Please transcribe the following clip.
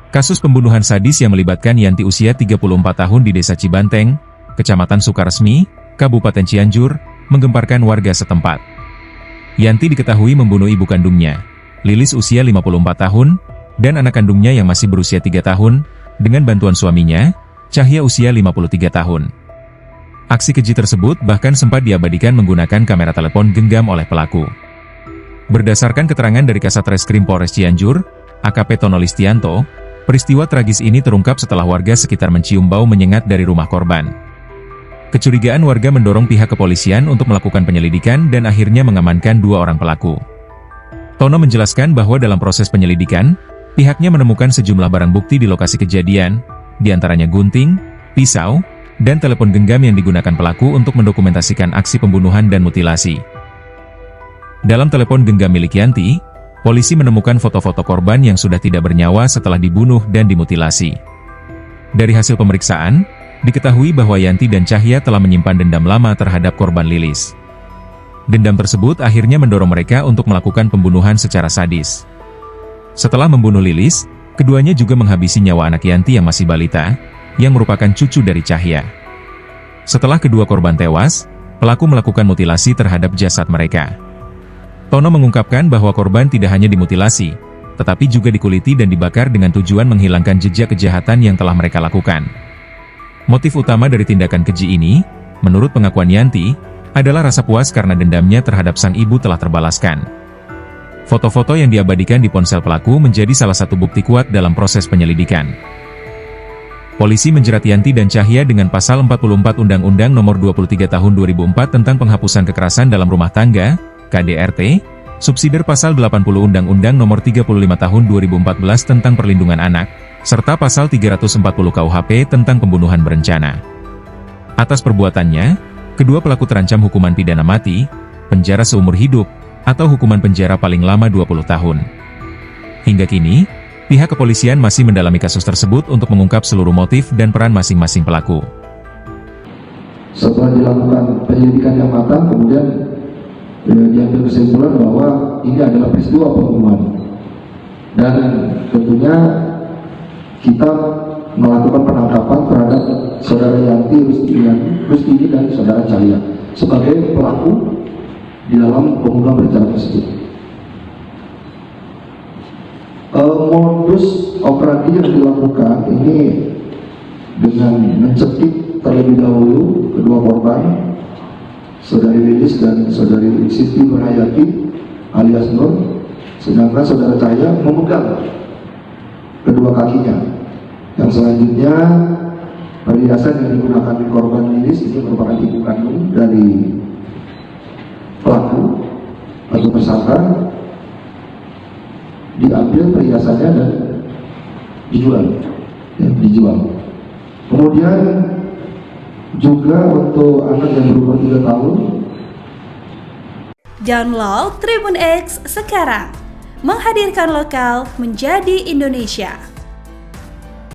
Kasus pembunuhan sadis yang melibatkan Yanti usia 34 tahun di Desa Cibanteng, Kecamatan Sukaresmi, Kabupaten Cianjur, menggemparkan warga setempat. Yanti diketahui membunuh ibu kandungnya, Lilis usia 54 tahun, dan anak kandungnya yang masih berusia 3 tahun, dengan bantuan suaminya, Cahya usia 53 tahun. Aksi keji tersebut bahkan sempat diabadikan menggunakan kamera telepon genggam oleh pelaku. Berdasarkan keterangan dari Kasat Reskrim Polres Cianjur, AKP Tono Listianto, peristiwa tragis ini terungkap setelah warga sekitar mencium bau menyengat dari rumah korban. Kecurigaan warga mendorong pihak kepolisian untuk melakukan penyelidikan dan akhirnya mengamankan 2 orang pelaku. Tono menjelaskan bahwa dalam proses penyelidikan, pihaknya menemukan sejumlah barang bukti di lokasi kejadian, di antaranya gunting, pisau, dan telepon genggam yang digunakan pelaku untuk mendokumentasikan aksi pembunuhan dan mutilasi. Dalam telepon genggam milik Yanti, polisi menemukan foto-foto korban yang sudah tidak bernyawa setelah dibunuh dan dimutilasi. Dari hasil pemeriksaan, diketahui bahwa Yanti dan Cahya telah menyimpan dendam lama terhadap korban Lilis. Dendam tersebut akhirnya mendorong mereka untuk melakukan pembunuhan secara sadis. Setelah membunuh Lilis, keduanya juga menghabisi nyawa anak Yanti yang masih balita, yang merupakan cucu dari Cahya. Setelah kedua korban tewas, pelaku melakukan mutilasi terhadap jasad mereka. Tono mengungkapkan bahwa korban tidak hanya dimutilasi, tetapi juga dikuliti dan dibakar dengan tujuan menghilangkan jejak kejahatan yang telah mereka lakukan. Motif utama dari tindakan keji ini, menurut pengakuan Yanti, adalah rasa puas karena dendamnya terhadap sang ibu telah terbalaskan. Foto-foto yang diabadikan di ponsel pelaku menjadi salah satu bukti kuat dalam proses penyelidikan. Polisi menjerat Yanti dan Cahya dengan pasal 44 Undang-Undang Nomor 23 Tahun 2004 tentang penghapusan kekerasan dalam rumah tangga, KDRT, subsidiar pasal 80 Undang-Undang Nomor 35 Tahun 2014 tentang perlindungan anak, serta pasal 340 KUHP tentang pembunuhan berencana. Atas perbuatannya, kedua pelaku terancam hukuman pidana mati, penjara seumur hidup, atau hukuman penjara paling lama 20 tahun. Hingga kini, pihak kepolisian masih mendalami kasus tersebut untuk mengungkap seluruh motif dan peran masing-masing pelaku. Setelah dilakukan penyelidikan yang matang, kemudian diambil kesimpulan bahwa ini adalah peristiwa pembunuhan. Dan tentunya kita melakukan penangkapan terhadap saudara Yanti Rustini dan saudara Cahya sebagai pelaku di dalam pembunuhan berencana tersebut. Modus operandi yang dilakukan ini dengan mencekik terlebih dahulu kedua korban, saudari Lilis dan saudari Siti Nurhayati alias Nur, sedangkan saudara Cahya memegang kedua kakinya. Yang selanjutnya, perhiasan yang digunakan korban Lilis ini merupakan ibu kandung dari pelaku atau tersangka. Diambil perhiasannya dan dijual. Kemudian juga untuk anak yang berumur 3 tahun. Download Tribun X sekarang, menghadirkan lokal menjadi Indonesia.